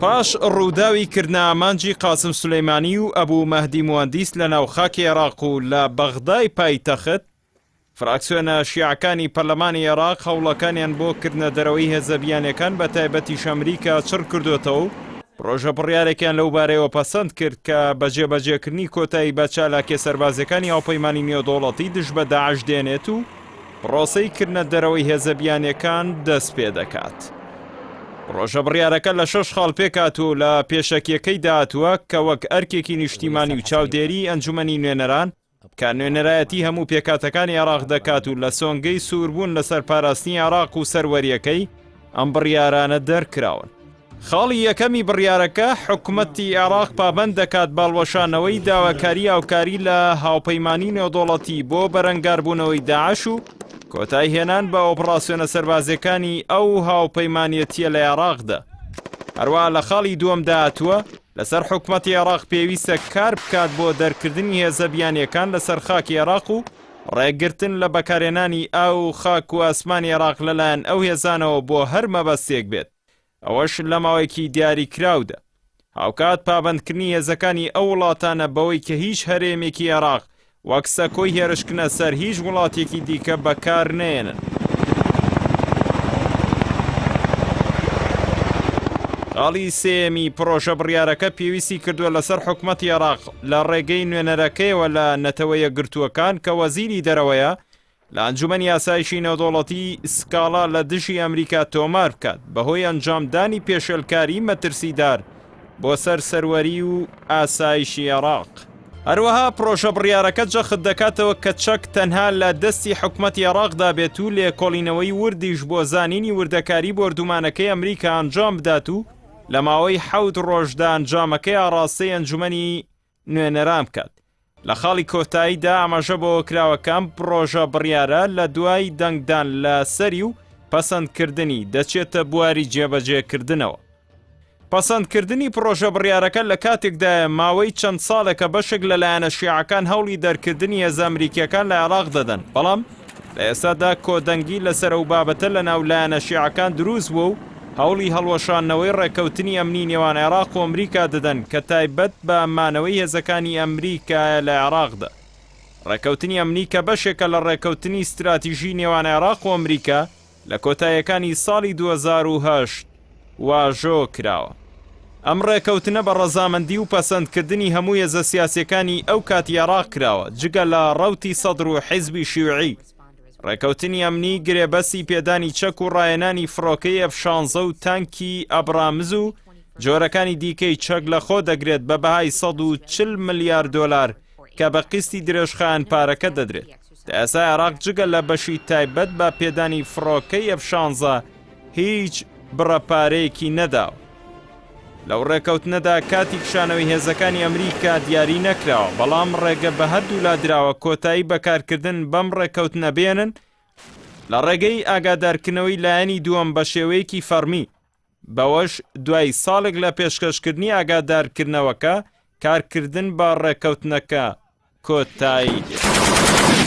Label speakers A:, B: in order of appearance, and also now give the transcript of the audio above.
A: پاش ڕووداوی کردنە ئامانجی قاسم سولەیمانی و ئەبوو مەهدی موهەندیس لە ناوخاکی عێراق و لە بەغدای پایتەخت، فراکسیۆنە شیعەکانی پەرلەمانی عێراق هەوڵەکانیان بۆ کردنە دەرەوەی هێزە بیانیەکان بە تایبەتیش ئەمریکا چڕ کردوێتەوە و پرۆژە بڕیارێکیان لەو بارەیەوە پەسەند کرد کە بەجێبەجێکردنی کۆتایی بە چالاکێ سەربازەکانی هاوپەیمانی نێودەوڵەتی دژ بە داعش دێنێت و پرۆسەی کردنە دەرەوەی هێزە بیانیەکان دەست پێ دەکات. ڕۆژە بڕیارەکە لە 6 خاڵ پێکاتوو لە پێشەکیەکەی داهاتووە کە وەک ئەرکێکی نیشتیمانی و چاودێری ئەنجومەنی نوێنەران کە نوێنەرایەتی هەموو پێکاتەکانی عێراق دەکات و لە سۆنگەی سووربوون لەسەر پاراستنی عێراق و سەروەریەکەی ئەم بڕیارانە دەرکراون. خاڵی یەکەمی بڕیارەکە حکوومەتی عێراق پابەند دەکات باڵوەشانەوەی داواکاری هاوکاری لە هاوپەیمانی نێودەوڵەتی بۆ بەرەنگاربوونەوەی داعش و کۆتایی هێنان بە ئۆپراسیۆنە سەربازەکانی ئەو هاوپەیمانیەتیە لە عێراقدا. هەروە لە خاڵی دووەم داهاتووە لەسەر حکوومەتی عێراق پێویستە کار بکات بۆ دەرکردنی هێزە بیانیەکان لەسەر خاکی عێراق و ڕێگرتن لە بەکارهێنانی ئاو خاک و ئاسمانی عێراق لەلایەن ئەو هێزانەوە بۆ هەر مەبەستێک بێت. ئەوەش لە ماوەیەکی دیاریکراودا. هاوکات پابەندکردنی هێزەکانی ئەو وڵاتانە بەوەی کە هیچ هەرێمێکی عێراق وەک سەکۆی هێرشکنە سەر هیچ وڵاتێکی دیکە بەکار نێنن. خاڵی سێمی پرۆژە بڕیارەکە پێویستی کردووە لەسەر حکوومەتی عێراق لە ڕێگەی نوێنەرەکەیەوە لە نەتەوەیە گرتووەکان کە وەزیری دەرەوەیە لە ئەنجومەنی یاسایشی نێودەوڵەتی سکاڵا لە دژی ئەمریکا تۆمار بکات بەهۆی ئەنجامدانی پێشێلکاری مەترسیدار بۆ سەر سەروەری و ئاسایشی عێراق. هەروەها پرۆژە بڕیارەکە جەخت دەکاتەوە کە چەک تەنها لە دەستی حکوومەتی عێراقدا بێت و لێکۆڵینەوەی وردیش بۆ زانینی وردەکاری بۆردومانەکەی ئەمریکا ئەنجام بدات و لە ماوەی 7 ڕۆژدا ئەنجامەکەی ئاڕاستەی ئەنجومەنی نوێنەران بکات. لە خاڵی کۆتاییدا ئاماژە بۆ کراوەکان پرۆژە بڕیارە لە دوای دەنگدان لە سەری و پەسەندکردنی دەچێتە بواری جێبەجێکردنەوە. پەسەندکردنی پرۆژە بڕیارەکە لە کاتێکدا ماوەی چەند ساڵێکە بەشێک لەلایەنە شیعەکان هەوڵی دەرکردنی هێزە ئەمریکیەکان لە عێراق دەدەن، بەڵام لە ئێستادا کۆدەنگی لەسەر ئەو بابەتە لە ناو لایەنە شیعەکان دروست بووە و هەوڵی هەڵوەشانەوەی ڕێکەوتنی ئەمنی نێوان عێراق و ئەمریکا دەدەن کە تایبەت بە مانەوەی هێزەکانی ئەمریکایە لە عێراقدا. ڕێکەوتنی ئەمنی کە بەشێکە لە ڕێکەوتنی استراتیژی نێوان عێراق و ئەمریکا لە کۆتاییەکانی ساڵی 2008 واژۆ کراوە. ئەم ڕێکەوتنە بە ڕەزامەندی و پەسەندکردنی هەموو هێزە سیاسیەکانی ئەو کاتی عێراق کراوە جگە لە ڕەوتی سەدر و حیزبی شیوعی. ڕێکەوتنی ئەمنی گرێبەسی پێدانی چەک و ڕایەنانی فڕۆکەی F-16 و تانکی ئەبرامز و جۆرەکانی دیکەی چەک لە خۆ دەگرێت بە بەهای 140 ملیار دۆلار کە بە قستی درێژخایەن پارەکە دەدرێت. ئێستا عێراق جگە لە بەشی تایبەت بە پێدانی فڕۆکەی F-16 هیچ بڕەپارەیەکی نەداوە. لەو ڕێکەوتنەدا کاتی کشانەوەی هێزەکانی ئەمریکا دیاری نەکراوە، بەڵام ڕێگە بە هەردوو لادراوە کۆتایی بەکارکردن بەم ڕێکەوتنە بێنن لە ڕێگەی ئاگادارکردنەوەی لایەنی دووەم بە شێوەیەکی فەرمی. بەوەش دوای ساڵێک لە پێشکەشکردنی ئاگادارکردنەوەکە کارکردن بە ڕێکەوتنەکە کۆتایی دێت.